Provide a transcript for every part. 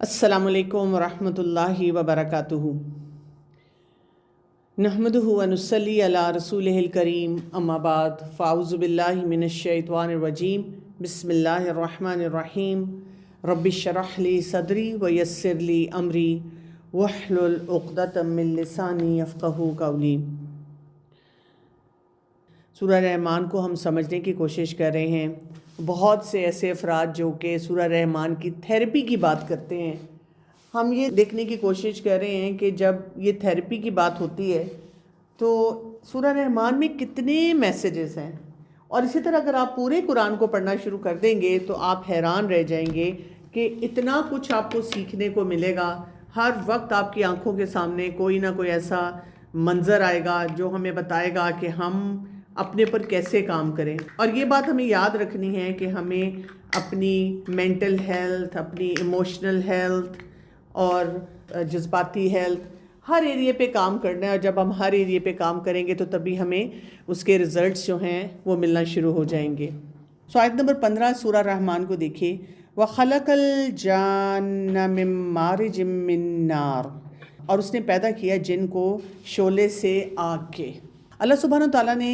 السلام علیکم ورحمۃ اللہ وبرکاتہ۔ نحمدہ ونصلی علی رسولہ الکریم، اما بعد، فاعوذ باللہ من الشیطان الرجیم، بسم اللہ الرحمن الرحیم۔ رب اشرح لی صدری ویسر لی امری واحلل عقدۃ من لسانی یفقہوا قولی۔ سورہ رحمان کو ہم سمجھنے کی کوشش کر رہے ہیں۔ بہت سے ایسے افراد جو کہ سورہ رحمان کی تھیراپی کی بات کرتے ہیں، ہم یہ دیکھنے کی کوشش کر رہے ہیں کہ جب یہ تھیراپی کی بات ہوتی ہے تو سورہ رحمان میں کتنے میسیجز ہیں، اور اسی طرح اگر آپ پورے قرآن کو پڑھنا شروع کر دیں گے تو آپ حیران رہ جائیں گے کہ اتنا کچھ آپ کو سیکھنے کو ملے گا۔ ہر وقت آپ کی آنکھوں کے سامنے کوئی نہ کوئی ایسا منظر آئے گا جو ہمیں بتائے گا کہ ہم اپنے پر کیسے کام کریں۔ اور یہ بات ہمیں یاد رکھنی ہے کہ ہمیں اپنی مینٹل ہیلتھ، اپنی ایموشنل ہیلتھ اور جذباتی ہیلتھ، ہر ایریے پہ کام کرنا ہے، اور جب ہم ہر ایریے پہ کام کریں گے تو تبھی ہمیں اس کے رزلٹس جو ہیں وہ ملنا شروع ہو جائیں گے۔ آیت نمبر 15 سورہ رحمان کو دیکھیے، وَخَلَقَ الْجَانَّ مِن مَارِجٍ مِّن نَار، اور اس نے پیدا کیا جن کو شعلے سے آگ کے۔ اللہ سبحانہ تعالیٰ نے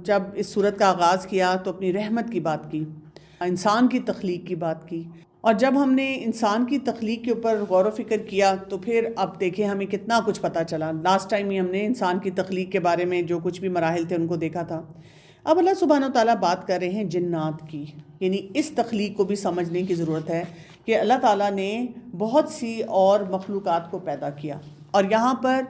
جب اس صورت کا آغاز کیا تو اپنی رحمت کی بات کی، انسان کی تخلیق کی بات کی، اور جب ہم نے انسان کی تخلیق کے اوپر غور و فکر کیا تو پھر اب دیکھیں ہمیں کتنا کچھ پتہ چلا۔ لاسٹ ٹائم ہی ہم نے انسان کی تخلیق کے بارے میں جو کچھ بھی مراحل تھے ان کو دیکھا تھا۔ اب اللہ سبحانہ تعالیٰ بات کر رہے ہیں جنات کی، یعنی اس تخلیق کو بھی سمجھنے کی ضرورت ہے کہ اللہ تعالیٰ نے بہت سی اور مخلوقات کو پیدا کیا، اور یہاں پر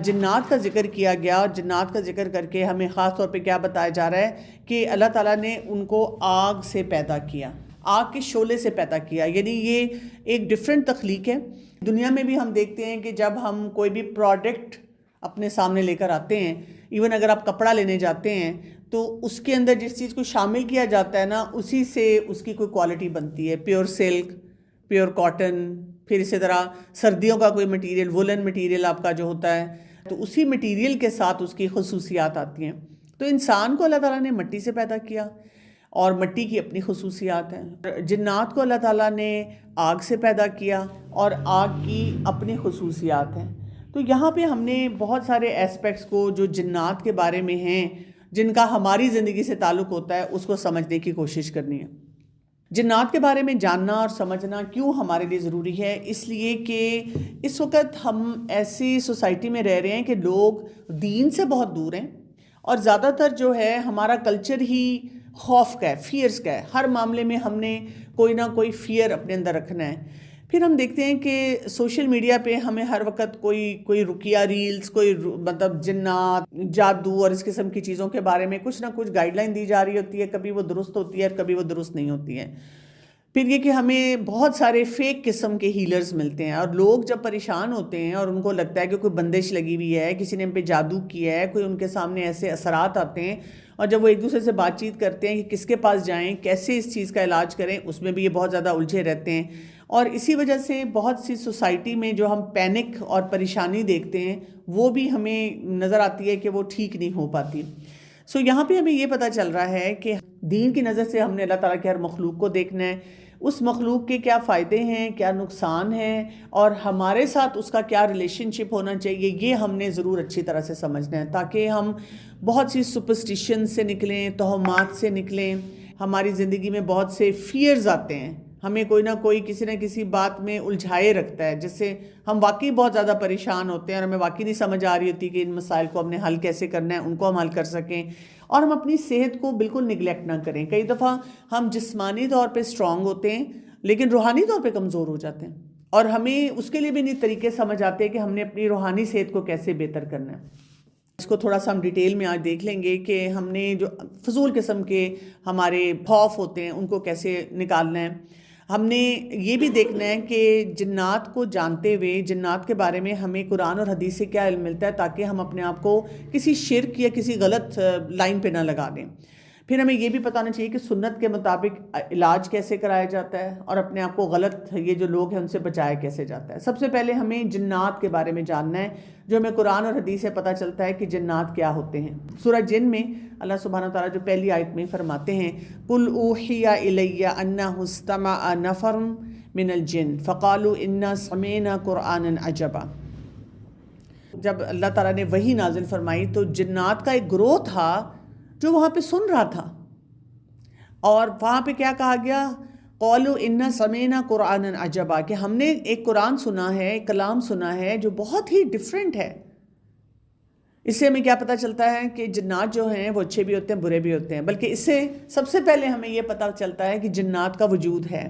جنات کا ذکر کیا گیا، اور جنات کا ذکر کر کے ہمیں خاص طور پہ کیا بتایا جا رہا ہے کہ اللہ تعالیٰ نے ان کو آگ سے پیدا کیا، آگ کے شعلے سے پیدا کیا، یعنی یہ ایک ڈیفرنٹ تخلیق ہے۔ دنیا میں بھی ہم دیکھتے ہیں کہ جب ہم کوئی بھی پروڈکٹ اپنے سامنے لے کر آتے ہیں، ایون اگر آپ کپڑا لینے جاتے ہیں تو اس کے اندر جس چیز کو شامل کیا جاتا ہے نا، اسی سے اس کی کوئی کوالٹی بنتی ہے، پیور سلک، پیور کاٹن، پھر اسی طرح سردیوں کا کوئی مٹیریل، وولن مٹیریل آپ کا جو ہوتا ہے، تو اسی مٹیریل کے ساتھ اس کی خصوصیات آتی ہیں۔ تو انسان کو اللہ تعالیٰ نے مٹی سے پیدا کیا، اور مٹی کی اپنی خصوصیات ہیں۔ جنات کو اللہ تعالیٰ نے آگ سے پیدا کیا، اور آگ کی اپنی خصوصیات ہیں۔ تو یہاں پہ ہم نے بہت سارے ایسپیکٹس کو جو جنات کے بارے میں ہیں، جن کا ہماری زندگی سے تعلق ہوتا ہے، اس کو سمجھنے کی کوشش کرنی ہے۔ جنات کے بارے میں جاننا اور سمجھنا کیوں ہمارے لیے ضروری ہے؟ اس لیے کہ اس وقت ہم ایسی سوسائٹی میں رہ رہے ہیں کہ لوگ دین سے بہت دور ہیں، اور زیادہ تر جو ہے ہمارا کلچر ہی خوف کا ہے، فیئرز کا ہے۔ ہر معاملے میں ہم نے کوئی نہ کوئی فیئر اپنے اندر رکھنا ہے۔ پھر ہم دیکھتے ہیں کہ سوشل میڈیا پہ ہمیں ہر وقت کوئی رقیہ ریلز، مطلب جنات، جادو اور اس قسم کی چیزوں کے بارے میں کچھ نہ کچھ گائیڈ لائن دی جا رہی ہوتی ہے، کبھی وہ درست ہوتی ہے اور کبھی وہ درست نہیں ہوتی ہے۔ پھر یہ کہ ہمیں بہت سارے فیک قسم کے ہیلرز ملتے ہیں، اور لوگ جب پریشان ہوتے ہیں اور ان کو لگتا ہے کہ کوئی بندش لگی ہوئی ہے، کسی نے ان پہ جادو کیا ہے، کوئی ان کے سامنے ایسے اثرات آتے ہیں، اور جب وہ ایک دوسرے سے بات چیت کرتے ہیں کہ کس کے پاس جائیں، کیسے اس چیز کا علاج کریں، اس میں بھی یہ بہت زیادہ الجھے رہتے ہیں۔ اور اسی وجہ سے بہت سی سوسائٹی میں جو ہم پینک اور پریشانی دیکھتے ہیں وہ بھی ہمیں نظر آتی ہے کہ وہ ٹھیک نہیں ہو پاتی۔ یہاں پہ ہمیں یہ پتہ چل رہا ہے کہ دین کی نظر سے ہم نے اللہ تعالیٰ کے ہر مخلوق کو دیکھنا ہے، اس مخلوق کے کیا فائدے ہیں، کیا نقصان ہیں، اور ہمارے ساتھ اس کا کیا ریلیشن شپ ہونا چاہیے، یہ ہم نے ضرور اچھی طرح سے سمجھنا ہے، تاکہ ہم بہت سی سپرسٹیشن سے نکلیں، توہمات سے نکلیں۔ ہماری زندگی میں بہت سے فیئرز آتے ہیں، ہمیں کوئی نہ کوئی کسی نہ کسی بات میں الجھائے رکھتا ہے، جس سے ہم واقعی بہت زیادہ پریشان ہوتے ہیں، اور ہمیں واقعی نہیں سمجھ آ رہی ہوتی کہ ان مسائل کو ہم نے حل کیسے کرنا ہے، ان کو ہم حل کر سکیں، اور ہم اپنی صحت کو بالکل نگلیکٹ نہ کریں۔ کئی دفعہ ہم جسمانی طور پہ اسٹرانگ ہوتے ہیں لیکن روحانی طور پہ کمزور ہو جاتے ہیں، اور ہمیں اس کے لیے بھی نہیں طریقے سمجھ آتے ہیں کہ ہم نے اپنی روحانی صحت کو کیسے بہتر کرنا ہے۔ اس کو تھوڑا سا ہم ڈیٹیل میں آج دیکھ لیں گے کہ ہم نے جو فضول قسم کے ہمارے خوف ہوتے ہیں ان کو کیسے نکالنا ہے۔ ہم نے یہ بھی دیکھنا ہے کہ جنات کو جانتے ہوئے جنات کے بارے میں ہمیں قرآن اور حدیث سے کیا علم ملتا ہے، تاکہ ہم اپنے آپ کو کسی شرک یا کسی غلط لائن پہ نہ لگا دیں۔ پھر ہمیں یہ بھی پتہ ہونا چاہیے کہ سنت کے مطابق علاج کیسے کرایا جاتا ہے، اور اپنے آپ کو غلط یہ جو لوگ ہیں ان سے بچایا کیسے جاتا ہے۔ سب سے پہلے ہمیں جنات کے بارے میں جاننا ہے، جو ہمیں قرآن اور حدیث سے پتہ چلتا ہے کہ جنات کیا ہوتے ہیں۔ سورہ جن میں اللہ سبحانہ تعالیٰ جو پہلی آیت میں فرماتے ہیں، قُلْ أُوحِيَ إِلَيَّ أَنَّهُ اسْتَمَعَ نَفَرٌ من الجن فقالوا انا سمعنا قرآنا عجبا. جب اللہ تعالیٰ نے وحی نازل فرمائی تو جنات کا ایک گروہ تھا جو وہاں پہ سن رہا تھا، اور وہاں پہ کیا کہا گیا؟ قالوا انا سمعنا قرآنا عجبا، کہ ہم نے ایک قرآن سنا ہے، ایک کلام سنا ہے جو بہت ہی ڈیفرنٹ ہے. اس سے ہمیں کیا پتہ چلتا ہے کہ جنات جو ہیں وہ اچھے بھی ہوتے ہیں، برے بھی ہوتے ہیں، بلکہ اس سے سب سے پہلے ہمیں یہ پتہ چلتا ہے کہ جنات کا وجود ہے.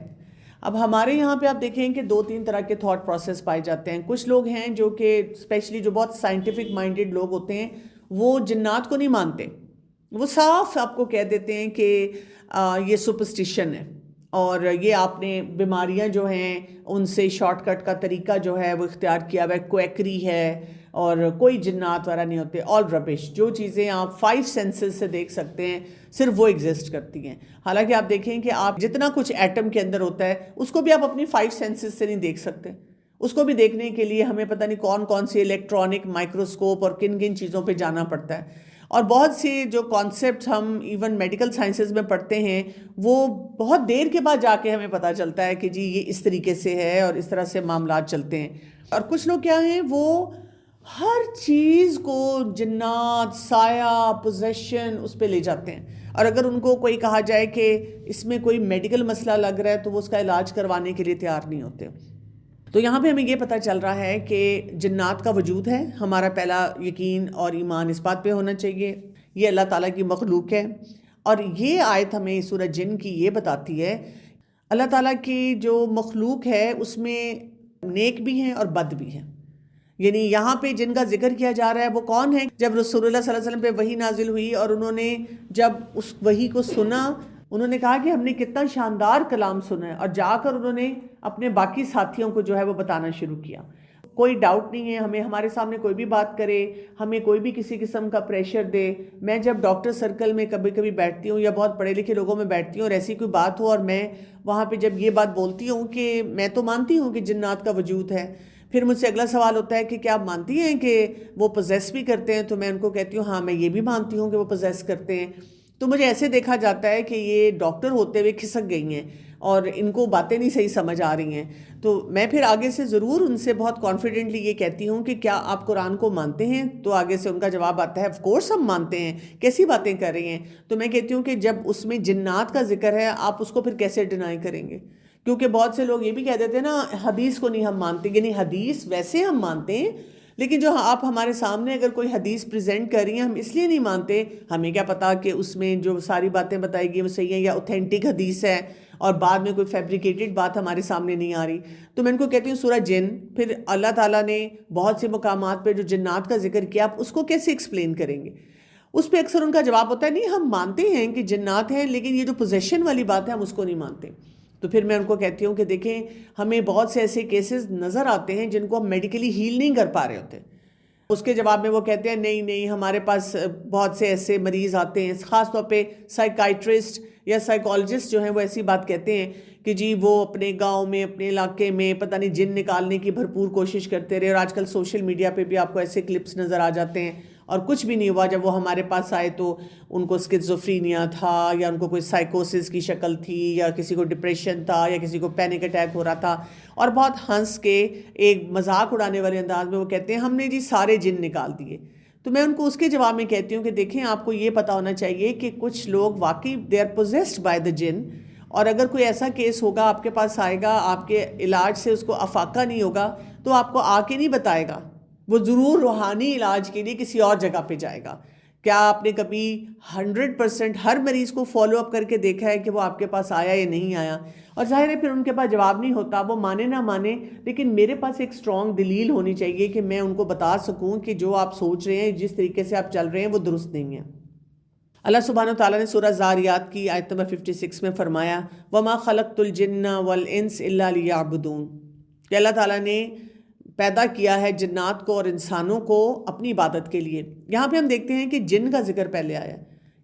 اب ہمارے یہاں پہ آپ دیکھیں کہ 2-3 طرح کے تھاٹ پروسیس پائے جاتے ہیں. کچھ لوگ ہیں جو کہ اسپیشلی جو بہت سائنٹیفک مائنڈڈ لوگ ہوتے ہیں، وہ جنات کو نہیں مانتے، وہ صاف آپ کو کہہ دیتے ہیں کہ یہ سپرسٹیشن ہے، اور یہ آپ نے بیماریاں جو ہیں ان سے شارٹ کٹ کا طریقہ جو ہے وہ اختیار کیا ہوا ہے، کویکری ہے، اور کوئی جنات وغیرہ نہیں ہوتے. آل ربش. جو چیزیں آپ 5 سینسز سے دیکھ سکتے ہیں صرف وہ ایگزسٹ کرتی ہیں. حالانکہ آپ دیکھیں کہ آپ جتنا کچھ ایٹم کے اندر ہوتا ہے اس کو بھی آپ اپنی 5 سینسز سے نہیں دیکھ سکتے. اس کو بھی دیکھنے کے لیے ہمیں پتہ نہیں کون کون سی الیکٹرانک مائکروسکوپ اور کن کن چیزوں پہ جانا پڑتا ہے. اور بہت سی جو کانسیپٹ ہم ایون میڈیکل سائنسز میں پڑھتے ہیں وہ بہت دیر کے بعد جا کے ہمیں پتہ چلتا ہے کہ جی یہ اس طریقے سے ہے اور اس طرح سے معاملات چلتے ہیں. اور کچھ لوگ کیا ہیں، وہ ہر چیز کو جنات، سایہ، پوزیشن اس پہ لے جاتے ہیں. اور اگر ان کو کوئی کہا جائے کہ اس میں کوئی میڈیکل مسئلہ لگ رہا ہے تو وہ اس کا علاج کروانے کے لیے تیار نہیں ہوتے. تو یہاں پہ ہمیں یہ پتہ چل رہا ہے کہ جنات کا وجود ہے. ہمارا پہلا یقین اور ایمان اس بات پہ ہونا چاہیے، یہ اللہ تعالیٰ کی مخلوق ہے. اور یہ آیت ہمیں سورہ جن کی یہ بتاتی ہے اللہ تعالیٰ کی جو مخلوق ہے اس میں نیک بھی ہیں اور بد بھی ہیں. یعنی یہاں پہ جن کا ذکر کیا جا رہا ہے وہ کون ہے؟ جب رسول اللہ صلی اللہ علیہ وسلم پہ وحی نازل ہوئی اور انہوں نے جب اس وحی کو سنا، انہوں نے کہا کہ ہم نے کتنا شاندار کلام سنا ہے، اور جا کر انہوں نے اپنے باقی ساتھیوں کو جو ہے وہ بتانا شروع کیا. کوئی ڈاؤٹ نہیں ہے، ہمیں ہمارے سامنے کوئی بھی بات کرے، ہمیں کوئی بھی کسی قسم کا پریشر دے. میں جب ڈاکٹر سرکل میں کبھی کبھی بیٹھتی ہوں یا بہت پڑھے لکھے لوگوں میں بیٹھتی ہوں اور ایسی کوئی بات ہو اور میں وہاں پہ جب یہ بات بولتی ہوں کہ میں تو مانتی ہوں کہ جنات کا وجود ہے، پھر مجھ سے اگلا سوال ہوتا ہے کہ کیا آپ مانتی ہیں کہ وہ پوزیس بھی کرتے ہیں؟ تو میں ان کو کہتی ہوں ہاں میں یہ بھی مانتی ہوں کہ وہ پوزیس کرتے ہیں. تو مجھے ایسے دیکھا جاتا ہے کہ یہ ڈاکٹر ہوتے ہوئے کھسک گئی ہیں اور ان کو باتیں نہیں صحیح سمجھ آ رہی ہیں. تو میں پھر آگے سے ضرور ان سے بہت کانفیڈنٹلی یہ کہتی ہوں کہ کیا آپ قرآن کو مانتے ہیں؟ تو آگے سے ان کا جواب آتا ہے آف کورس ہم مانتے ہیں، کیسی باتیں کر رہی ہیں. تو میں کہتی ہوں کہ جب اس میں جنات کا ذکر ہے آپ اس کو پھر کیسے ڈینائی کریں گے؟ کیونکہ بہت سے لوگ یہ بھی کہہ دیتے ہیں نا حدیث کو نہیں ہم مانتے. یعنی حدیث ویسے ہم مانتے ہیں، لیکن جو آپ ہمارے سامنے اگر کوئی حدیث پریزنٹ کر رہی ہیں ہم اس لیے نہیں مانتے، ہمیں کیا پتا کہ اس میں جو ساری باتیں بتائی گئی وہ صحیح ہیں یا اوتھینٹک حدیث ہے اور بعد میں کوئی فیبریکیٹڈ بات ہمارے سامنے نہیں آ رہی. تو میں ان کو کہتی ہوں سورہ جن، پھر اللہ تعالیٰ نے بہت سے مقامات پہ جو جنات کا ذکر کیا آپ اس کو کیسے ایکسپلین کریں گے؟ اس پہ اکثر ان کا جواب ہوتا ہے نہیں ہم مانتے ہیں کہ جنات ہیں، لیکن یہ جو پوزیشن والی بات ہے ہم اس کو نہیں مانتے. تو پھر میں ان کو کہتی ہوں کہ دیکھیں ہمیں بہت سے ایسے کیسز نظر آتے ہیں جن کو ہم میڈیکلی ہیل نہیں کر پا رہے ہوتے. اس کے جواب میں وہ کہتے ہیں نہیں ہمارے پاس بہت سے ایسے مریض آتے ہیں، خاص طور پہ سائیکائٹرسٹ یا سائیکالوجسٹ جو ہیں وہ ایسی بات کہتے ہیں کہ جی وہ اپنے گاؤں میں اپنے علاقے میں پتہ نہیں جن نکالنے کی بھرپور کوشش کرتے رہے. اور آج کل سوشل میڈیا پہ بھی آپ کو ایسے کلپس نظر آ جاتے ہیں اور کچھ بھی نہیں ہوا. جب وہ ہمارے پاس آئے تو ان کو اسکیزوفرینیا تھا یا ان کو کوئی سائیکوسس کی شکل تھی یا کسی کو ڈپریشن تھا یا کسی کو پینک اٹیک ہو رہا تھا، اور بہت ہنس کے ایک مذاق اڑانے والے انداز میں وہ کہتے ہیں ہم نے جی سارے جن نکال دیے. تو میں ان کو اس کے جواب میں کہتی ہوں کہ دیکھیں آپ کو یہ پتہ ہونا چاہیے کہ کچھ لوگ واقعی they are possessed by the jinn, اور اگر کوئی ایسا کیس ہوگا آپ کے پاس آئے گا، آپ کے علاج سے اس کو افاقہ نہیں ہوگا تو آپ کو آ کے نہیں بتائے گا، وہ ضرور روحانی علاج کے لیے کسی اور جگہ پہ جائے گا. کیا آپ نے کبھی 100% ہر مریض کو فالو اپ کر کے دیکھا ہے کہ وہ آپ کے پاس آیا یا نہیں آیا؟ اور ظاہر ہے پھر ان کے پاس جواب نہیں ہوتا، وہ مانے نہ مانے، لیکن میرے پاس ایک اسٹرانگ دلیل ہونی چاہیے کہ میں ان کو بتا سکوں کہ جو آپ سوچ رہے ہیں، جس طریقے سے آپ چل رہے ہیں وہ درست نہیں ہے. اللہ سبحانہ وتعالیٰ نے سورہ زاریات کی آیت نمبر 56 میں فرمایا وَمَا خَلَقْتُ الْجِنَّ وَالْإِنسَ إِلَّا لِيَعْبُدُونَ، کہ اللہ تعالیٰ نے پیدا کیا ہے جنات کو اور انسانوں کو اپنی عبادت کے لیے. یہاں پہ ہم دیکھتے ہیں کہ جن کا ذکر پہلے آیا.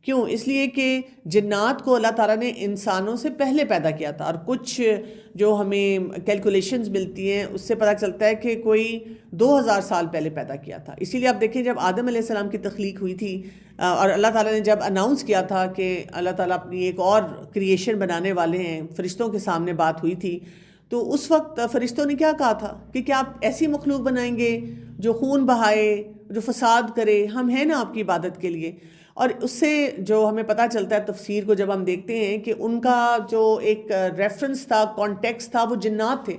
کیوں؟ اس لیے کہ جنات کو اللہ تعالیٰ نے انسانوں سے پہلے پیدا کیا تھا، اور کچھ جو ہمیں کیلکولیشنز ملتی ہیں اس سے پتہ چلتا ہے کہ کوئی 2000 سال پہلے پیدا کیا تھا. اسی لیے آپ دیکھیں جب آدم علیہ السلام کی تخلیق ہوئی تھی اور اللہ تعالیٰ نے جب اناؤنس کیا تھا کہ اللہ تعالیٰ اپنی ایک اور کریشن بنانے والے ہیں، فرشتوں کے سامنے بات ہوئی تھی، تو اس وقت فرشتوں نے کیا کہا تھا کہ کیا آپ ایسی مخلوق بنائیں گے جو خون بہائے، جو فساد کرے؟ ہم ہیں نا آپ کی عبادت کے لیے۔ اور اس سے جو ہمیں پتہ چلتا ہے تفسیر کو جب ہم دیکھتے ہیں کہ ان کا جو ایک ریفرنس تھا، کانٹیکس تھا، وہ جنات تھے،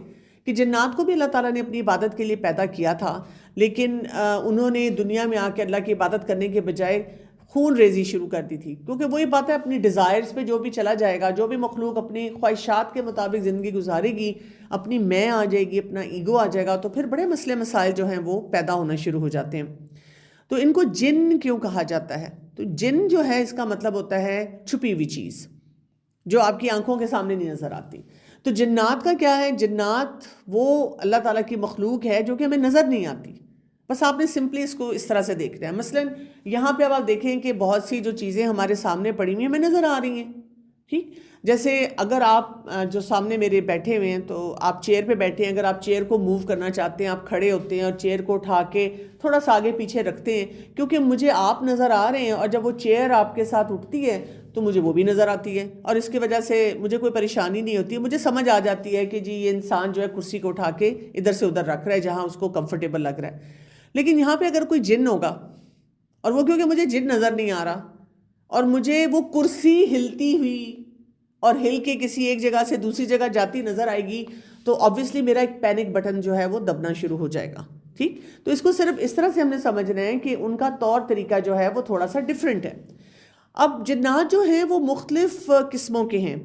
کہ جنات کو بھی اللہ تعالیٰ نے اپنی عبادت کے لیے پیدا کیا تھا، لیکن انہوں نے دنیا میں آ کے اللہ کی عبادت کرنے کے بجائے خون ریزی شروع کر دی تھی، کیونکہ وہی بات ہے، اپنی ڈیزائرز پہ جو بھی چلا جائے گا، جو بھی مخلوق اپنی خواہشات کے مطابق زندگی گزارے گی، اپنی میں آ جائے گی، اپنا ایگو آ جائے گا، تو پھر بڑے مسئلے مسائل جو ہیں وہ پیدا ہونا شروع ہو جاتے ہیں۔ تو ان کو جن کیوں کہا جاتا ہے؟ تو جن جو ہے اس کا مطلب ہوتا ہے چھپی ہوئی چیز جو آپ کی آنکھوں کے سامنے نہیں نظر آتی۔ تو جنات کا کیا ہے؟ جنات وہ اللہ تعالیٰ کی مخلوق ہے جو کہ ہمیں نظر نہیں آتی، بس آپ نے سمپلی اس کو اس طرح سے دیکھنا ہے۔ مثلا یہاں پہ اب آپ دیکھیں کہ بہت سی جو چیزیں ہمارے سامنے پڑی ہوئی ہیں ہمیں نظر آ رہی ہیں، ٹھیک؟ جیسے اگر آپ جو سامنے میرے بیٹھے ہوئے ہیں تو آپ چیئر پہ بیٹھے ہیں، اگر آپ چیئر کو موو کرنا چاہتے ہیں، آپ کھڑے ہوتے ہیں اور چیئر کو اٹھا کے تھوڑا سا آگے پیچھے رکھتے ہیں، کیونکہ مجھے آپ نظر آ رہے ہیں، اور جب وہ چیئر آپ کے ساتھ اٹھتی ہے تو مجھے وہ بھی نظر آتی ہے، اور اس کی وجہ سے مجھے کوئی پریشانی نہیں ہوتی ہے، مجھے سمجھ آ جاتی ہے کہ جی یہ انسان جو ہے کرسی کو اٹھا کے ادھر سے ادھر رکھ رہا ہے جہاں اس کو کمفرٹیبل لگ رہا ہے۔ لیکن یہاں پہ اگر کوئی جن ہوگا، اور وہ کیونکہ مجھے جن نظر نہیں آ رہا، اور مجھے وہ کرسی ہلتی ہوئی اور ہل کے کسی ایک جگہ سے دوسری جگہ جاتی نظر آئے گی، تو obviously میرا ایک پینک بٹن جو ہے وہ دبنا شروع ہو جائے گا، ٹھیک؟ تو اس کو صرف اس طرح سے ہم نے سمجھنا ہے کہ ان کا طور طریقہ جو ہے وہ تھوڑا سا ڈیفرنٹ ہے۔ اب جنات جو ہیں وہ مختلف قسموں کے ہیں۔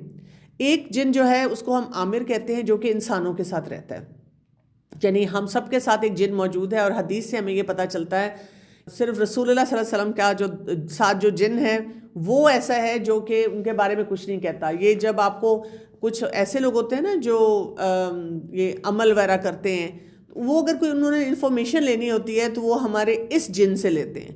ایک جن جو ہے اس کو ہم عامر کہتے ہیں، جو کہ انسانوں کے ساتھ رہتا ہے، یعنی ہم سب کے ساتھ ایک جن موجود ہے، اور حدیث سے ہمیں یہ پتہ چلتا ہے صرف رسول اللہ صلی اللہ علیہ وسلم کا جو ساتھ جو جن ہے وہ ایسا ہے جو کہ ان کے بارے میں کچھ نہیں کہتا۔ یہ جب آپ کو کچھ ایسے لوگ ہوتے ہیں نا جو یہ عمل وغیرہ کرتے ہیں، وہ اگر کوئی انہوں نے انفارمیشن لینی ہوتی ہے تو وہ ہمارے اس جن سے لیتے ہیں۔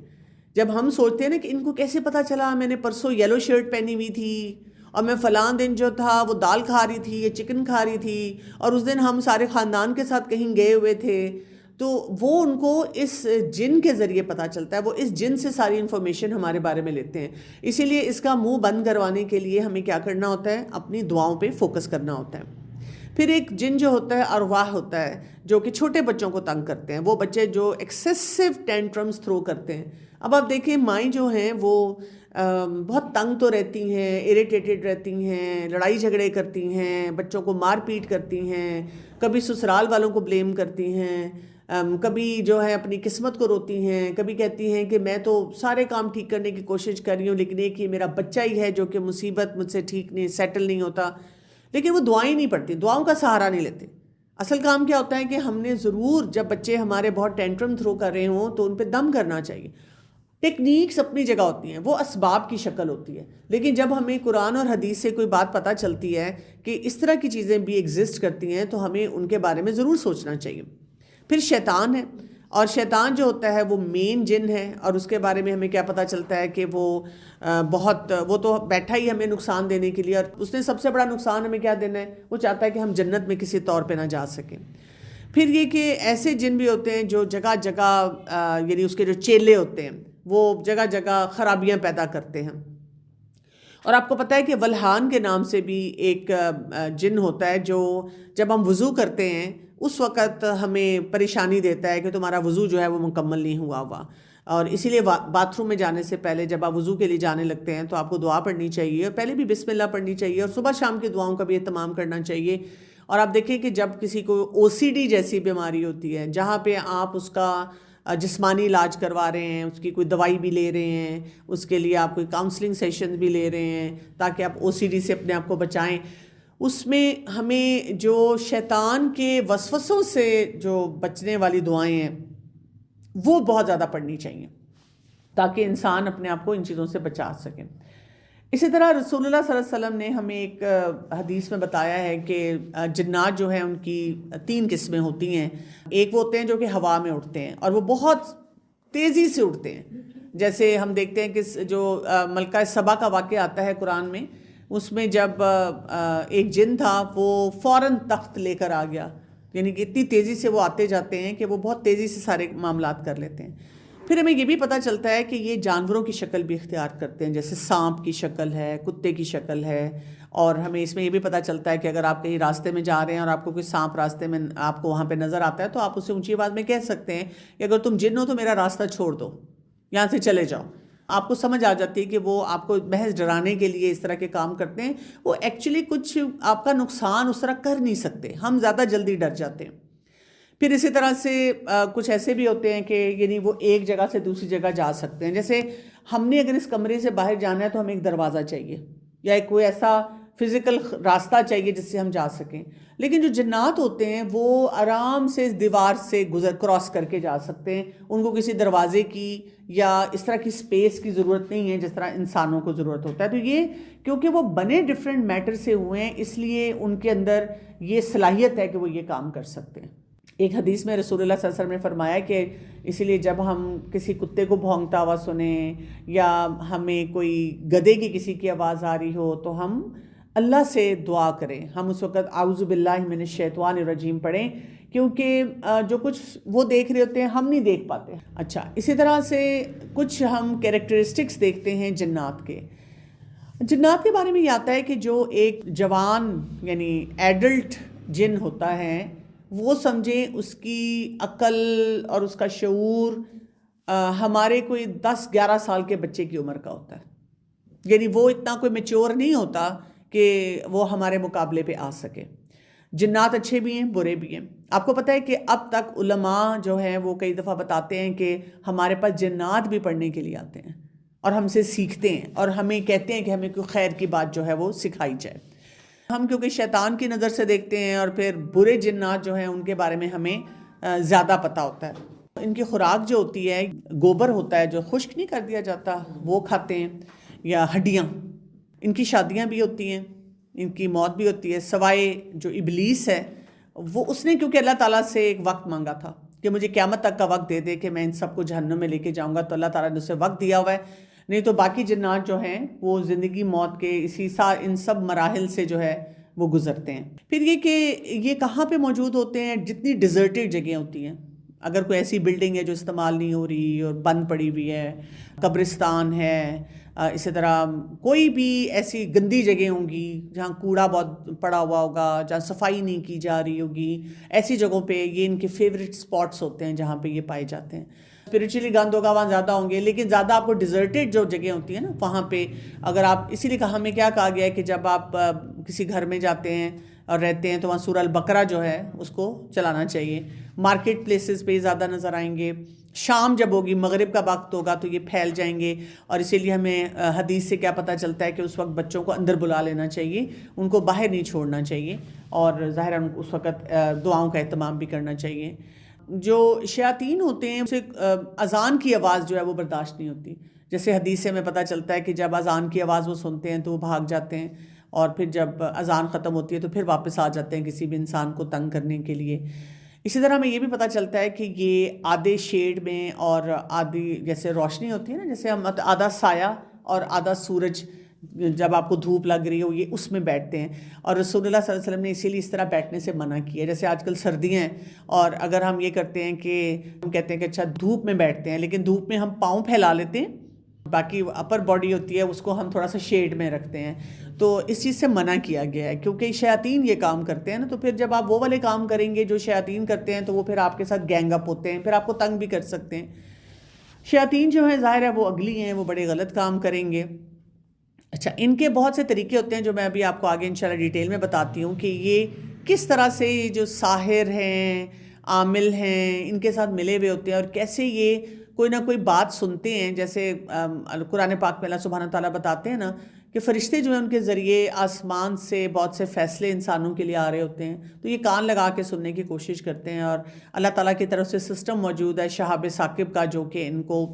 جب ہم سوچتے ہیں نا کہ ان کو کیسے پتہ چلا میں نے پرسوں یلو شرٹ پہنی ہوئی تھی، اور میں فلاں دن جو تھا وہ دال کھا رہی تھی یا چکن کھا رہی تھی، اور اس دن ہم سارے خاندان کے ساتھ کہیں گئے ہوئے تھے، تو وہ ان کو اس جن کے ذریعے پتہ چلتا ہے، وہ اس جن سے ساری انفارمیشن ہمارے بارے میں لیتے ہیں۔ اسی لیے اس کا منہ بند کروانے کے لیے ہمیں کیا کرنا ہوتا ہے؟ اپنی دعاؤں پہ فوکس کرنا ہوتا ہے۔ پھر ایک جن جو ہوتا ہے ارواح ہوتا ہے، جو کہ چھوٹے بچوں کو تنگ کرتے ہیں، وہ بچے جو ایکسیسو ٹینٹرمز تھرو کرتے ہیں۔ اب آپ دیکھیں مائیں جو ہیں وہ بہت تنگ تو رہتی ہیں، اریٹیٹڈ رہتی ہیں، لڑائی جھگڑے کرتی ہیں، بچوں کو مار پیٹ کرتی ہیں، کبھی سسرال والوں کو بلیم کرتی ہیں، کبھی جو ہے اپنی قسمت کو روتی ہیں، کبھی کہتی ہیں کہ میں تو سارے کام ٹھیک کرنے کی کوشش کر رہی ہوں، لیکن ایک یہ میرا بچہ ہی ہے جو کہ مصیبت مجھ سے ٹھیک نہیں سیٹل نہیں ہوتا۔ لیکن وہ دعائیں نہیں پڑھتی، دعاؤں کا سہارا نہیں لیتے۔ اصل کام کیا ہوتا ہے کہ ہم نے ضرور جب بچے ہمارے بہت ٹینٹرم تھرو کر رہے ہوں تو ان پہ دم کرنا چاہیے۔ ٹیکنیکس اپنی جگہ ہوتی ہیں، وہ اسباب کی شکل ہوتی ہے، لیکن جب ہمیں قرآن اور حدیث سے کوئی بات پتہ چلتی ہے کہ اس طرح کی چیزیں بھی ایگزسٹ کرتی ہیں تو ہمیں ان کے بارے میں ضرور سوچنا چاہیے۔ پھر شیطان ہے، اور شیطان جو ہوتا ہے وہ مین جن ہے، اور اس کے بارے میں ہمیں کیا پتہ چلتا ہے کہ وہ تو بیٹھا ہی ہمیں نقصان دینے کے لیے، اور اس نے سب سے بڑا نقصان ہمیں کیا دینا ہے؟ وہ چاہتا ہے کہ ہم جنت میں کسی طور پہ نہ جا سکیں۔ پھر یہ کہ ایسے جن بھی ہوتے ہیں جو جگہ جگہ یعنی اس کے جو چیلے ہوتے ہیں وہ جگہ جگہ خرابیاں پیدا کرتے ہیں۔ اور آپ کو پتہ ہے کہ ولہان کے نام سے بھی ایک جن ہوتا ہے جو جب ہم وضو کرتے ہیں اس وقت ہمیں پریشانی دیتا ہے کہ تمہارا وضو جو ہے وہ مکمل نہیں ہوا، اور اسی لیے باتھ روم میں جانے سے پہلے جب آپ وضو کے لیے جانے لگتے ہیں تو آپ کو دعا پڑھنی چاہیے، اور پہلے بھی بسم اللہ پڑھنی چاہیے، اور صبح شام کی دعاؤں کا بھی اہتمام کرنا چاہیے۔ اور آپ دیکھیں کہ جب کسی کو او سی ڈی جیسی بیماری ہوتی ہے جہاں پہ آپ اس کا جسمانی علاج کروا رہے ہیں، اس کی کوئی دوائی بھی لے رہے ہیں، اس کے لیے آپ کوئی کاؤنسلنگ سیشن بھی لے رہے ہیں تاکہ آپ او سی ڈی سے اپنے آپ کو بچائیں، اس میں ہمیں جو شیطان کے وسوسوں سے جو بچنے والی دعائیں ہیں وہ بہت زیادہ پڑھنی چاہیے تاکہ انسان اپنے آپ کو ان چیزوں سے بچا سکے۔ اسی طرح رسول اللہ صلی اللہ علیہ وسلم نے ہمیں ایک حدیث میں بتایا ہے کہ جنات جو ہیں ان کی 3 قسمیں ہوتی ہیں۔ ایک وہ ہوتے ہیں جو کہ ہوا میں اڑتے ہیں اور وہ بہت تیزی سے اڑتے ہیں، جیسے ہم دیکھتے ہیں کہ جو ملکہ سبا کا واقعہ آتا ہے قرآن میں، اس میں جب ایک جن تھا وہ فوراً تخت لے کر آ گیا، یعنی کہ اتنی تیزی سے وہ آتے جاتے ہیں کہ وہ بہت تیزی سے سارے معاملات کر لیتے ہیں۔ پھر ہمیں یہ بھی پتہ چلتا ہے کہ یہ جانوروں کی شکل بھی اختیار کرتے ہیں، جیسے سانپ کی شکل ہے، کتے کی شکل ہے، اور ہمیں اس میں یہ بھی پتہ چلتا ہے کہ اگر آپ کہیں راستے میں جا رہے ہیں اور آپ کو کوئی سانپ راستے میں آپ کو وہاں پہ نظر آتا ہے تو آپ اسے اونچی آواز میں کہہ سکتے ہیں کہ اگر تم جن ہو تو میرا راستہ چھوڑ دو، یہاں سے چلے جاؤ۔ آپ کو سمجھ آ جاتی ہے کہ وہ آپ کو محض ڈرانے کے لیے اس طرح کے کام کرتے ہیں، وہ ایکچولی کچھ آپ کا نقصان اس طرح کر نہیں سکتے، ہم زیادہ جلدی ڈر جاتے ہیں۔ پھر اسی طرح سے کچھ ایسے بھی ہوتے ہیں کہ یعنی وہ ایک جگہ سے دوسری جگہ جا سکتے ہیں، جیسے ہم نے اگر اس کمرے سے باہر جانا ہے تو ہمیں ایک دروازہ چاہیے یا ایک کوئی ایسا فزیکل راستہ چاہیے جس سے ہم جا سکیں، لیکن جو جنات ہوتے ہیں وہ آرام سے اس دیوار سے کراس کر کے جا سکتے ہیں، ان کو کسی دروازے کی یا اس طرح کی سپیس کی ضرورت نہیں ہے جس طرح انسانوں کو ضرورت ہوتا ہے۔ تو یہ کیونکہ وہ بنے ڈفرینٹ میٹر سے ہوئے ہیں اس لیے ان کے اندر یہ صلاحیت ہے کہ وہ یہ کام کر سکتے ہیں۔ ایک حدیث میں رسول اللہ صلی اللہ علیہ وسلم نے فرمایا کہ اسی لیے جب ہم کسی کتے کو بھونکتا ہوا سنیں یا ہمیں کوئی گدھے کی کسی کی آواز آ رہی ہو تو ہم اللہ سے دعا کریں، ہم اس وقت اعوذ باللہ من الشیطان الرجیم پڑھیں، کیونکہ جو کچھ وہ دیکھ رہے ہوتے ہیں ہم نہیں دیکھ پاتے۔ اچھا، اسی طرح سے کچھ ہم کیریکٹرسٹکس دیکھتے ہیں جنات کے۔ جنات کے بارے میں یہ آتا ہے کہ جو ایک جوان یعنی ایڈلٹ جن ہوتا ہے وہ سمجھیں اس کی عقل اور اس کا شعور ہمارے کوئی 10-11 سال کے بچے کی عمر کا ہوتا ہے، یعنی وہ اتنا کوئی میچور نہیں ہوتا کہ وہ ہمارے مقابلے پہ آ سکے۔ جنات اچھے بھی ہیں برے بھی ہیں۔ آپ کو پتہ ہے کہ اب تک علماء جو ہیں وہ کئی دفعہ بتاتے ہیں کہ ہمارے پاس جنات بھی پڑھنے کے لیے آتے ہیں اور ہم سے سیکھتے ہیں اور ہمیں کہتے ہیں کہ ہمیں کوئی خیر کی بات جو ہے وہ سکھائی جائے۔ ہم کیونکہ شیطان کی نظر سے دیکھتے ہیں اور پھر برے جنات جو ہیں ان کے بارے میں ہمیں زیادہ پتہ ہوتا ہے۔ ان کی خوراک جو ہوتی ہے گوبر ہوتا ہے جو خشک نہیں کر دیا جاتا وہ کھاتے ہیں، یا ہڈیاں۔ ان کی شادیاں بھی ہوتی ہیں، ان کی موت بھی ہوتی ہے، سوائے جو ابلیس ہے وہ اس نے کیونکہ اللہ تعالیٰ سے ایک وقت مانگا تھا کہ مجھے قیامت تک کا وقت دے دے کہ میں ان سب کو جہنم میں لے کے جاؤں گا، تو اللہ تعالیٰ نے اسے وقت دیا ہوا ہے، نہیں تو باقی جنات جو ہیں وہ زندگی موت کے ان سب مراحل سے جو ہے وہ گزرتے ہیں۔ پھر یہ کہ یہ کہاں پہ موجود ہوتے ہیں، جتنی ڈیزرٹڈ جگہیں ہوتی ہیں، اگر کوئی ایسی بلڈنگ ہے جو استعمال نہیں ہو رہی اور بند پڑی ہوئی ہے، قبرستان ہے، اسی طرح کوئی بھی ایسی گندی جگہ ہوں گی جہاں کوڑا بہت پڑا ہوا ہوگا، جہاں صفائی نہیں کی جا رہی ہوگی، ایسی جگہوں پہ یہ ان کے فیوریٹ سپاٹس ہوتے ہیں جہاں پہ یہ پائے جاتے ہیں۔ اسپریچولی گند ہوگا وہاں زیادہ ہوں گے، لیکن زیادہ آپ کو ڈیزرٹڈ جو جگہ ہوتی ہیں نا وہاں پہ اگر آپ، اسی لیے ہمیں کیا کہا گیا ہے کہ جب آپ کسی گھر میں جاتے ہیں اور رہتے ہیں تو وہاں سورہ البقرہ جو ہے اس کو چلانا چاہیے۔ مارکیٹ پلیسز پہ زیادہ نظر آئیں گے، شام جب ہوگی مغرب کا وقت ہوگا تو یہ پھیل جائیں گے، اور اسی لیے ہمیں حدیث سے کیا پتہ چلتا ہے کہ اس وقت بچوں کو اندر بلا لینا چاہیے، ان کو باہر نہیں چھوڑنا چاہیے، اور ظاہر اس وقت دعاؤں کا اہتمام بھی کرنا چاہیے۔ جو شیاطین ہوتے ہیں اسے اذان کی آواز جو ہے وہ برداشت نہیں ہوتی، جیسے حدیث سے ہمیں پتہ چلتا ہے کہ جب اذان کی آواز وہ سنتے ہیں تو وہ بھاگ جاتے ہیں، اور پھر جب اذان ختم ہوتی ہے تو پھر واپس آ جاتے ہیں کسی بھی انسان کو تنگ کرنے کے لیے۔ اسی طرح ہمیں یہ بھی پتہ چلتا ہے کہ یہ آدھے شیڈ میں اور آدھی جیسے روشنی ہوتی ہے نا، جیسے ہم آدھا سایہ اور آدھا سورج، جب آپ کو دھوپ لگ رہی ہو یہ اس میں بیٹھتے ہیں، اور رسول اللہ صلی اللہ علیہ وسلم نے اسی لیے اس طرح بیٹھنے سے منع کیا ہے۔ جیسے آج کل سردیاں ہیں اور اگر ہم یہ کرتے ہیں کہ ہم کہتے ہیں کہ اچھا دھوپ میں بیٹھتے ہیں، لیکن دھوپ میں ہم پاؤں پھیلا لیتے ہیں، باقی اپر باڈی ہوتی ہے اس کو ہم تھوڑا سا شیڈ میں رکھتے ہیں، تو اس چیز سے منع کیا گیا ہے کیونکہ شیاطین یہ کام کرتے ہیں نا، تو پھر جب آپ وہ والے کام کریں گے جو شیاطین کرتے ہیں تو وہ پھر آپ کے ساتھ گینگ اپ ہوتے ہیں، پھر آپ کو تنگ بھی کر سکتے ہیں۔ شیاطین جو ہیں ظاہر ہے وہ اگلی ہیں، وہ بڑے غلط کام کریں گے۔ اچھا، ان کے بہت سے طریقے ہوتے ہیں جو میں ابھی آپ کو آگے انشاءاللہ ڈیٹیل میں بتاتی ہوں کہ یہ کس طرح سے یہ جو ساحر ہیں، عامل ہیں، ان کے ساتھ ملے ہوئے ہوتے ہیں اور کیسے یہ کوئی نہ کوئی بات سنتے ہیں۔ جیسے قرآن پاک میں اللہ سبحانہ تعالیٰ بتاتے ہیں نا کہ فرشتے جو ہیں ان کے ذریعے آسمان سے بہت سے فیصلے انسانوں کے لیے آ رہے ہوتے ہیں، تو یہ کان لگا کے سننے کی کوشش کرتے ہیں، اور اللہ تعالیٰ کی طرف سے سسٹم موجود ہے شہاب ثاقب کا جو کہ ان کو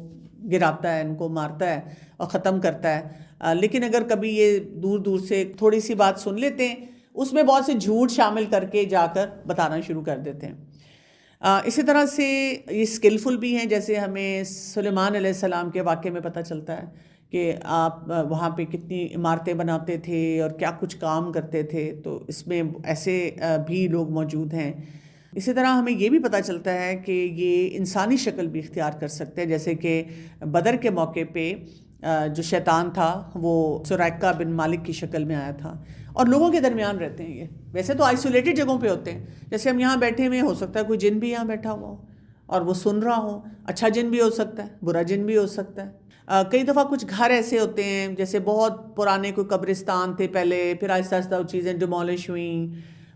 گراتا ہے، ان کو مارتا ہے اور ختم کرتا ہے۔ لیکن اگر کبھی یہ دور دور سے تھوڑی سی بات سن لیتے ہیں اس میں بہت سے جھوٹ شامل کر کے جا کر بتانا شروع کر دیتے ہیں۔ اسی طرح سے یہ اسکلفل بھی ہیں، جیسے ہمیں سلیمان علیہ السلام کے واقعے میں پتہ چلتا ہے کہ آپ وہاں پہ کتنی عمارتیں بناتے تھے اور کیا کچھ کام کرتے تھے، تو اس میں ایسے بھی لوگ موجود ہیں۔ اسی طرح ہمیں یہ بھی پتہ چلتا ہے کہ یہ انسانی شکل بھی اختیار کر سکتے ہیں، جیسے کہ بدر کے موقع پہ جو شیطان تھا وہ سرائقہ بن مالک کی شکل میں آیا تھا، اور لوگوں کے درمیان رہتے ہیں۔ یہ ویسے تو آئسولیٹڈ جگہوں پہ ہوتے ہیں، جیسے ہم یہاں بیٹھے ہوئے، ہو سکتا ہے کوئی جن بھی یہاں بیٹھا ہوا ہو اور وہ سن رہا ہو، اچھا جن بھی ہو سکتا ہے، برا جن بھی ہو سکتا ہے۔ کئی دفعہ کچھ گھر ایسے ہوتے ہیں جیسے بہت پرانے کوئی قبرستان تھے پہلے، پھر آہستہ آہستہ وہ چیزیں ڈیمولش ہوئیں،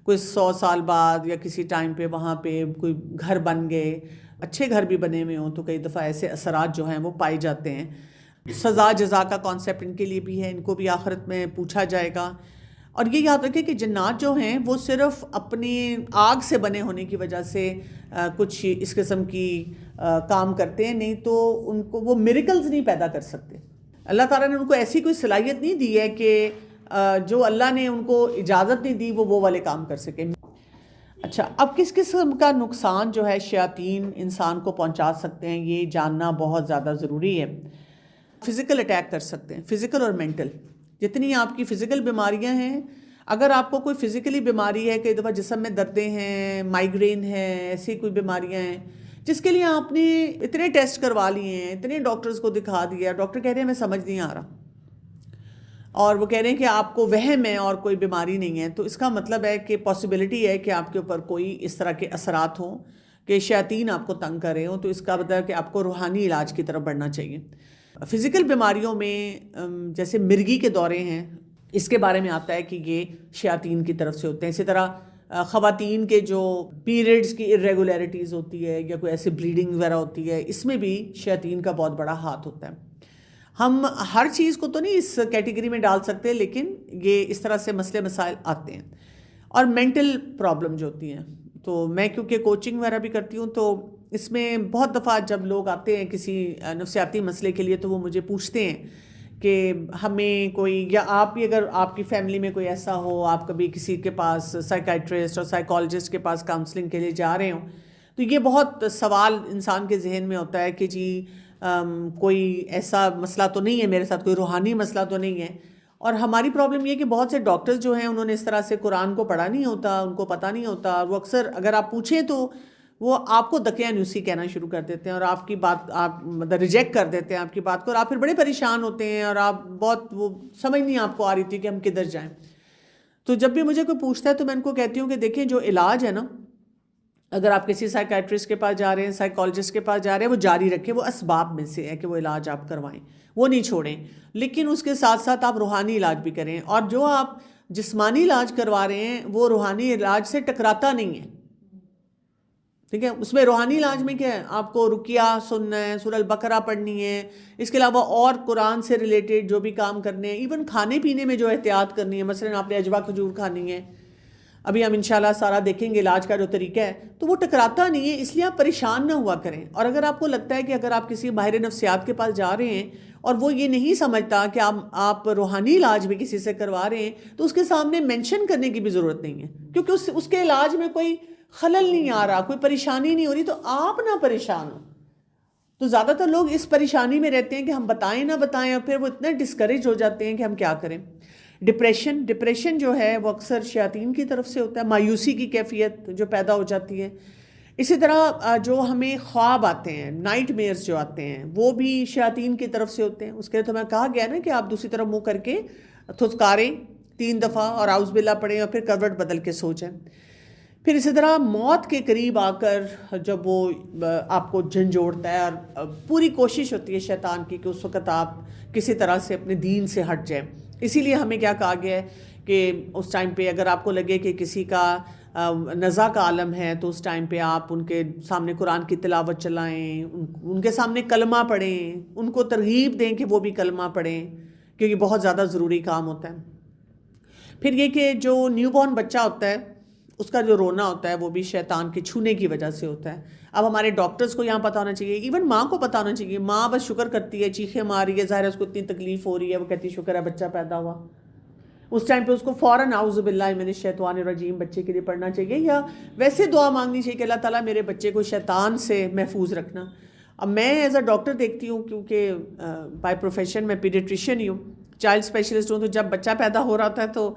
کوئی 100 سال بعد یا کسی ٹائم پہ وہاں پہ کوئی گھر بن گئے، اچھے گھر بھی بنے ہوئے ہوں، تو کئی دفعہ ایسے اثرات جو ہیں وہ پائے جاتے ہیں۔ سزا جزا کا کانسیپٹ ان کے لیے بھی ہے، ان کو بھی آخرت میں پوچھا جائے گا۔ اور یہ یاد رکھیں کہ جنات جو ہیں وہ صرف اپنی آگ سے بنے ہونے کی وجہ سے کچھ اس قسم کی کام کرتے ہیں، نہیں تو ان کو وہ میریکلز نہیں پیدا کر سکتے۔ اللہ تعالیٰ نے ان کو ایسی کوئی صلاحیت نہیں دی ہے کہ جو اللہ نے ان کو اجازت نہیں دی وہ والے کام کر سکے۔ اچھا، اب کس قسم کا نقصان جو ہے شیاطین انسان کو پہنچا سکتے ہیں، یہ جاننا بہت زیادہ ضروری ہے۔ فزیکل اٹیک کر سکتے ہیں، فزیکل اور مینٹل۔ جتنی آپ کی فزیکل بیماریاں ہیں، اگر آپ کو کوئی فزیکلی بیماری ہے، کئی دفعہ جسم میں دردیں ہیں، مائیگرین ہے، ایسی کوئی بیماریاں ہیں جس کے لیے آپ نے اتنے ٹیسٹ کروا لیے ہیں، اتنے ڈاکٹرز کو دکھا دیا، ڈاکٹر کہہ رہے ہیں میں سمجھ نہیں آ رہا، اور وہ کہہ رہے ہیں کہ آپ کو وہم ہے اور کوئی بیماری نہیں ہے، تو اس کا مطلب ہے کہ پاسبلٹی ہے کہ آپ کے اوپر کوئی اس طرح کے اثرات ہوں کہ شیاطین آپ کو تنگ کر رہے ہوں، تو اس کا مطلب ہے کہ آپ کو روحانی علاج کی طرف بڑھنا چاہیے۔ فزیکل بیماریوں میں جیسے مرگی کے دورے ہیں، اس کے بارے میں آتا ہے کہ یہ شیاطین کی طرف سے ہوتے ہیں۔ اسی طرح خواتین کے جو پیریڈز کی irregularities ہوتی ہے یا کوئی ایسی بلیڈنگ وغیرہ ہوتی ہے، اس میں بھی شیاطین کا بہت بڑا ہاتھ ہوتا ہے۔ ہم ہر چیز کو تو نہیں اس کیٹیگری میں ڈال سکتے، لیکن یہ اس طرح سے مسئلے مسائل آتے ہیں۔ اور مینٹل پرابلم جو ہوتی ہیں، تو میں کیونکہ کوچنگ وغیرہ بھی کرتی ہوں، تو اس میں بہت دفعہ جب لوگ آتے ہیں کسی نفسیاتی مسئلے کے لیے تو وہ مجھے پوچھتے ہیں کہ ہمیں کوئی، یا آپ بھی اگر آپ کی فیملی میں کوئی ایسا ہو، آپ کبھی کسی کے پاس سائیکائٹرسٹ اور سائیکالوجسٹ کے پاس کاؤنسلنگ کے لیے جا رہے ہوں، تو یہ بہت سوال انسان کے ذہن میں ہوتا ہے کہ جی کوئی ایسا مسئلہ تو نہیں ہے میرے ساتھ، کوئی روحانی مسئلہ تو نہیں ہے۔ اور ہماری پرابلم یہ ہے کہ بہت سے ڈاکٹرز جو ہیں انہوں نے اس طرح سے قرآن کو پڑھا نہیں ہوتا، ان کو پتہ نہیں ہوتا، وہ اکثر اگر آپ پوچھیں تو وہ آپ کو دقیانوسی کہنا شروع کر دیتے ہیں، اور آپ کی بات آپ مطلب ریجیکٹ کر دیتے ہیں آپ کی بات کو، اور آپ پھر بڑے پریشان ہوتے ہیں، اور آپ بہت وہ سمجھ نہیں آپ کو آ رہی تھی کہ ہم کدھر جائیں۔ تو جب بھی مجھے کوئی پوچھتا ہے تو میں ان کو کہتی ہوں کہ دیکھیں جو علاج ہے نا، اگر آپ کسی سائیکائٹرسٹ کے پاس جا رہے ہیں، سائیکالوجسٹ کے پاس جا رہے ہیں، وہ جاری رکھیں، وہ اسباب میں سے ہے کہ وہ علاج آپ کروائیں، وہ نہیں چھوڑیں، لیکن اس کے ساتھ ساتھ آپ روحانی علاج بھی کریں، اور جو آپ جسمانی علاج کروا رہے ہیں وہ روحانی علاج سے ٹکراتا نہیں ہے۔ ٹھیک ہے، اس میں روحانی علاج میں کیا ہے، آپ کو رقیہ سننا ہے، سورہ البقرہ پڑھنی ہے، اس کے علاوہ اور قرآن سے ریلیٹڈ جو بھی کام کرنے ہیں، ایون کھانے پینے میں جو احتیاط کرنی ہے، مثلا آپ نے اجوا کھجور کھانی ہے، ابھی ہم انشاءاللہ سارا دیکھیں گے علاج کا جو طریقہ ہے، تو وہ ٹکراتا نہیں ہے، اس لیے آپ پریشان نہ ہوا کریں۔ اور اگر آپ کو لگتا ہے کہ اگر آپ کسی ماہر نفسیات کے پاس جا رہے ہیں اور وہ یہ نہیں سمجھتا کہ آپ روحانی علاج بھی کسی سے کروا رہے ہیں، تو اس کے سامنے مینشن کرنے کی بھی ضرورت نہیں ہے، کیونکہ اس کے علاج میں کوئی خلل نہیں آ رہا، کوئی پریشانی نہیں ہو رہی، تو آپ نہ پریشان ہو۔ تو زیادہ تر لوگ اس پریشانی میں رہتے ہیں کہ ہم بتائیں نہ بتائیں، اور پھر وہ اتنے ڈسکریج ہو جاتے ہیں کہ ہم کیا کریں۔ ڈپریشن جو ہے وہ اکثر شیاطین کی طرف سے ہوتا ہے، مایوسی کی کیفیت جو پیدا ہو جاتی ہے۔ اسی طرح جو ہمیں خواب آتے ہیں، نائٹ میئرز جو آتے ہیں، وہ بھی شیاطین کی طرف سے ہوتے ہیں۔ اس کے لیے تو میں کہا گیا نا کہ آپ دوسری طرف منہ کر کے تھتکاریں 3 دفعہ اور اعوذ باللہ پڑھیں، اور پھر کروٹ بدل کے سو جائیں۔ پھر اسی طرح موت کے قریب آ کر جب وہ آپ کو جھنجھوڑتا ہے، اور پوری کوشش ہوتی ہے شیطان کی کہ اس وقت آپ کسی طرح سے اپنے دین سے ہٹ جائیں۔ اسی لیے ہمیں کیا کہا گیا ہے کہ اس ٹائم پہ اگر آپ کو لگے کہ کسی کا نزع کا عالم ہے، تو اس ٹائم پہ آپ ان کے سامنے قرآن کی تلاوت چلائیں، ان کے سامنے کلمہ پڑھیں، ان کو ترغیب دیں کہ وہ بھی کلمہ پڑھیں، کیونکہ بہت زیادہ ضروری کام ہوتا ہے۔ پھر یہ کہ جو نیو بورن بچہ ہوتا ہے، اس کا جو رونا ہوتا ہے وہ بھی شیطان کے چھونے کی وجہ سے ہوتا ہے۔ اب ہمارے ڈاکٹرز کو یہاں پتہ ہونا چاہیے، ایون ماں کو پتہ ہونا چاہیے۔ ماں بس شکر کرتی ہے، چیخیں مار رہی ہے، ظاہر ہے اس کو اتنی تکلیف ہو رہی ہے، وہ کہتی ہے شکر ہے بچہ پیدا ہوا۔ اس ٹائم پہ اس کو فوراً اعوذ باللہ من الشیطان الرجیم بچے کے لیے پڑھنا چاہیے، یا ویسے دعا مانگنی چاہیے کہ اللہ تعالیٰ میرے بچے کو شیطان سے محفوظ رکھنا۔ اب میں ایز اے ڈاکٹر دیکھتی ہوں، کیونکہ بائی پروفیشن میں پیڈیٹریشین ہی ہوں، چائلڈ اسپیشلسٹ ہوں، تو جب بچہ پیدا ہو رہا ہوتا ہے تو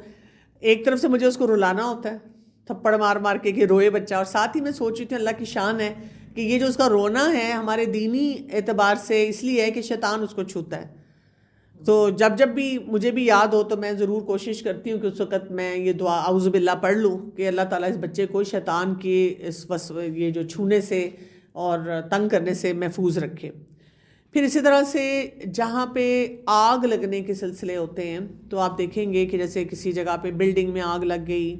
ایک طرف سے مجھے اس کو رلانا ہوتا ہے، تھپڑ مار مار کے کہ روئے بچہ. اور ساتھ ہی میں سوچ رہی تھی اللہ کی شان ہے کہ یہ جو اس کا رونا ہے ہمارے دینی اعتبار سے اس لیے ہے کہ شیطان اس کو چھوتا ہے. تو جب بھی مجھے بھی یاد ہو تو میں ضرور کوشش کرتی ہوں کہ اس وقت میں یہ دعا اعوذ باللہ پڑھ لوں کہ اللہ تعالیٰ اس بچے کو شیطان کے یہ جو چھونے سے اور تنگ کرنے سے محفوظ رکھے. پھر اسی طرح سے جہاں پہ آگ لگنے کے سلسلے ہوتے ہیں تو آپ دیکھیں گے کہ جیسے کسی جگہ پہ بلڈنگ میں آگ لگ گئی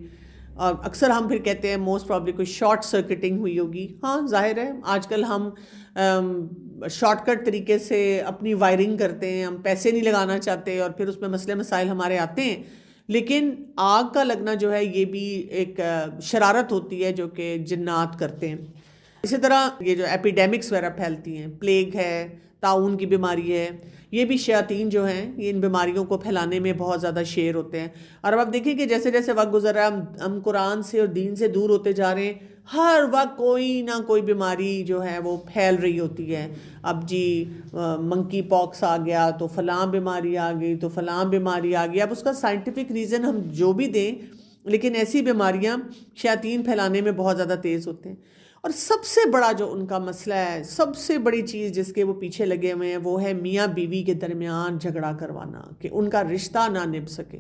اور اکثر ہم پھر کہتے ہیں موسٹ پرابلی کوئی شارٹ سرکٹنگ ہوئی ہوگی. ہاں ظاہر ہے آج کل ہم شارٹ کٹ طریقے سے اپنی وائرنگ کرتے ہیں, ہم پیسے نہیں لگانا چاہتے اور پھر اس میں مسئلے مسائل ہمارے آتے ہیں. لیکن آگ کا لگنا جو ہے یہ بھی ایک شرارت ہوتی ہے جو کہ جنات کرتے ہیں. اسی طرح یہ جو ایپیڈیمکس وغیرہ پھیلتی ہیں, پلیگ ہے, طاعون کی بیماری ہے, یہ بھی شیاطین جو ہیں یہ ان بیماریوں کو پھیلانے میں بہت زیادہ شیر ہوتے ہیں. اور اب آپ دیکھیں کہ جیسے جیسے وقت گزر رہا ہے ہم قرآن سے اور دین سے دور ہوتے جا رہے ہیں. ہر وقت کوئی نہ کوئی بیماری جو ہے وہ پھیل رہی ہوتی ہے. اب جی منکی پاکس آ گیا تو فلاں بیماری آ گئی تو فلاں بیماری آ گئی. اب اس کا سائنٹیفک ریزن ہم جو بھی دیں لیکن ایسی بیماریاں شیاطین پھیلانے میں بہت زیادہ تیز ہوتے ہیں. اور سب سے بڑا جو ان کا مسئلہ ہے, سب سے بڑی چیز جس کے وہ پیچھے لگے ہوئے ہیں وہ ہے میاں بیوی کے درمیان جھگڑا کروانا کہ ان کا رشتہ نہ نبھ سکے.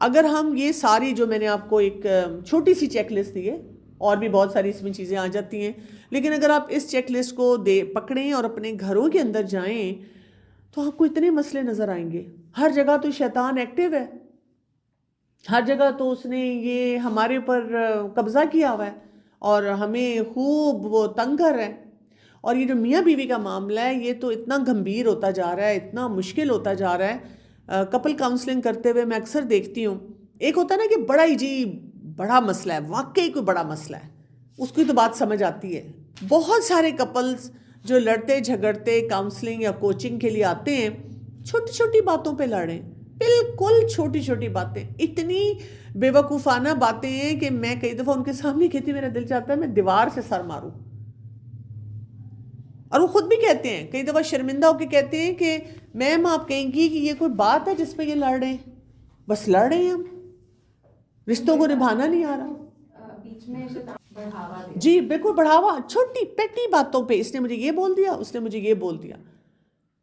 اگر ہم یہ ساری جو میں نے آپ کو ایک چھوٹی سی چیک لسٹ دی ہے, اور بھی بہت ساری اس میں چیزیں آ جاتی ہیں, لیکن اگر آپ اس چیک لسٹ کو پکڑیں اور اپنے گھروں کے اندر جائیں تو آپ کو اتنے مسئلے نظر آئیں گے. ہر جگہ تو شیطان ایکٹیو ہے, ہر جگہ تو اس نے یہ ہمارے اوپر قبضہ کیا ہوا ہے اور ہمیں خوب وہ تنگ کر رہا ہے. اور یہ جو میاں بیوی کا معاملہ ہے یہ تو اتنا گمبھیر ہوتا جا رہا ہے, اتنا مشکل ہوتا جا رہا ہے. کپل کاؤنسلنگ کرتے ہوئے میں اکثر دیکھتی ہوں, ایک ہوتا ہے نا کہ بڑا ہی جی بڑا مسئلہ ہے, واقعی کوئی بڑا مسئلہ ہے, اس کی تو بات سمجھ آتی ہے. بہت سارے کپلز جو لڑتے جھگڑتے کاؤنسلنگ یا کوچنگ کے لیے آتے ہیں چھوٹی چھوٹی باتوں پہ لڑیں, بالکل چھوٹی چھوٹی باتیں, اتنی بے وقوفانہ باتیں ہیں کہ میں کئی دفعہ ان کے سامنے کہتی میرا دل چاہتا ہے میں دیوار سے سر ماروں. اور وہ خود بھی کہتے ہیں, کئی دفعہ شرمندہ ہو کے کہتے ہیں کہ میم آپ کہیں گی کہ یہ کوئی بات ہے جس پہ یہ لڑ رہے ہیں, بس لڑ رہے ہیں, ہم رشتوں کو نبھانا نہیں آ رہا. بیچ میں بڑھاوا جی بالکل بڑھاوا, چھوٹی پیٹی باتوں پہ, اس نے مجھے یہ بول دیا, اس نے مجھے یہ بول دیا,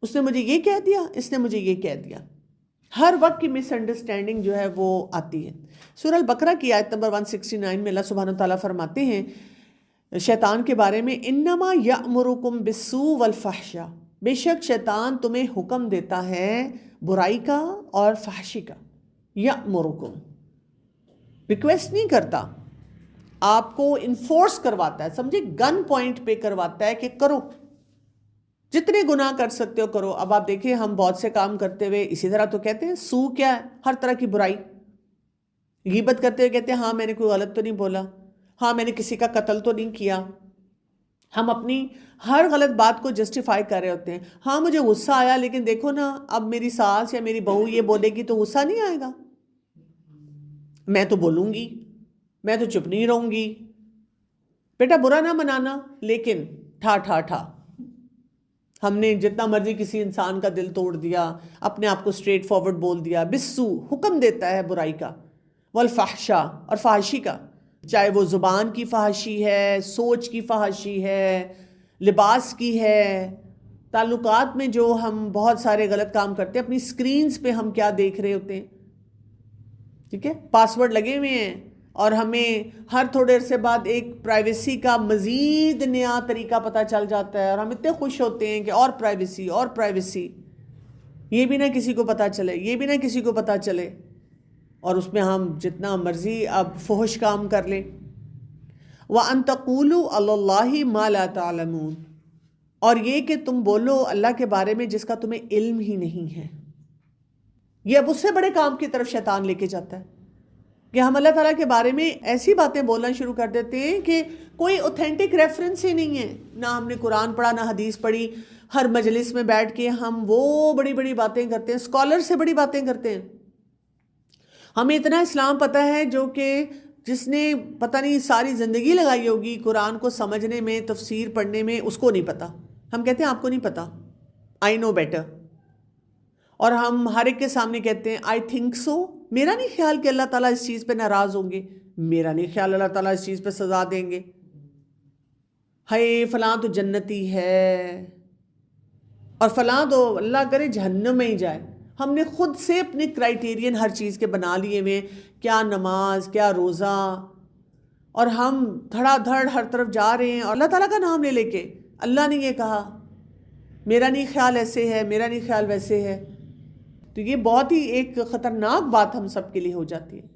اس نے مجھے یہ کہہ دیا, اس نے مجھے یہ کہہ دیا. ہر وقت کی مس انڈرسٹینڈنگ جو ہے وہ آتی ہے. سورہ البقرہ کی آیت نمبر 169 میں اللہ سبحانہ وتعالیٰ فرماتے ہیں شیطان کے بارے میں, انما یأمرکم بالسوء والفحشاء, بے شک شیطان تمہیں حکم دیتا ہے برائی کا اور فحشی کا. یأمرکم ریکویسٹ نہیں کرتا, آپ کو انفورس کرواتا ہے, سمجھے گن پوائنٹ پہ کرواتا ہے کہ کرو, جتنے گناہ کر سکتے ہو کرو. اب آپ دیکھیں ہم بہت سے کام کرتے ہوئے اسی طرح تو کہتے ہیں سو کیا ہے, ہر طرح کی برائی. غیبت کرتے ہوئے کہتے ہیں ہاں میں نے کوئی غلط تو نہیں بولا, ہاں میں نے کسی کا قتل تو نہیں کیا. ہم اپنی ہر غلط بات کو جسٹیفائی کر رہے ہوتے ہیں. ہاں مجھے غصہ آیا لیکن دیکھو نا اب میری ساس یا میری بہو یہ بولے گی تو غصہ نہیں آئے گا, میں تو بولوں گی, میں تو چپ نہیں رہوں گی. بیٹا برا نہ منانا لیکن ٹھا ٹھا ٹھا, ہم نے جتنا مرضی کسی انسان کا دل توڑ دیا, اپنے آپ کو اسٹریٹ فارورڈ بول دیا. بالسو حکم دیتا ہے برائی کا, والفحشاء اور فحاشی کا, چاہے وہ زبان کی فحاشی ہے, سوچ کی فحاشی ہے, لباس کی ہے, تعلقات میں جو ہم بہت سارے غلط کام کرتے ہیں, اپنی سکرینز پہ ہم کیا دیکھ رہے ہوتے ہیں, ٹھیک ہے, پاسورڈ لگے ہوئے ہیں اور ہمیں ہر تھوڑے عرصے بعد ایک پرائیویسی کا مزید نیا طریقہ پتہ چل جاتا ہے اور ہم اتنے خوش ہوتے ہیں کہ اور پرائیویسی اور پرائیویسی, یہ بھی نہ کسی کو پتہ چلے, یہ بھی نہ کسی کو پتہ چلے, اور اس میں ہم جتنا مرضی اب فحش کام کر لیں. وَأَن تَقُولُوا عَلَى اللَّهِ مَا لَا تَعْلَمُونَ, اور یہ کہ تم بولو اللہ کے بارے میں جس کا تمہیں علم ہی نہیں ہے. یہ اب اس سے بڑے کام کی طرف شیطان لے کے جاتا ہے کہ ہم اللہ تعالیٰ کے بارے میں ایسی باتیں بولنا شروع کر دیتے ہیں کہ کوئی اوتھینٹک ریفرنس ہی نہیں ہے, نہ ہم نے قرآن پڑھا نہ حدیث پڑھی. ہر مجلس میں بیٹھ کے ہم وہ بڑی بڑی باتیں کرتے ہیں, اسکالر سے بڑی باتیں کرتے ہیں. ہمیں اتنا اسلام پتہ ہے جو کہ جس نے پتہ نہیں ساری زندگی لگائی ہوگی قرآن کو سمجھنے میں, تفسیر پڑھنے میں, اس کو نہیں پتہ. ہم کہتے ہیں آپ کو نہیں پتہ, آئی نو بیٹر. اور ہم ہر ایک کے سامنے کہتے ہیں آئی تھنک سو, میرا نہیں خیال کہ اللہ تعالیٰ اس چیز پہ ناراض ہوں گے. میرا نہیں خیال اللہ تعالیٰ اس چیز پہ سزا دیں گے، ہائے فلاں تو جنتی ہے اور فلاں تو اللہ کرے جہنم میں ہی جائے۔ ہم نے خود سے اپنے کرائیٹیرین ہر چیز کے بنا لیے ہوئے، کیا نماز، کیا روزہ، اور ہم دھڑا دھڑ ہر طرف جا رہے ہیں اور اللہ تعالیٰ کا نام لے کے اللہ نے یہ کہا، میرا نہیں خیال ایسے ہے، میرا نہیں خیال ویسے ہے۔ تو یہ بہت ہی ایک خطرناک بات ہم سب کے لیے ہو جاتی ہے۔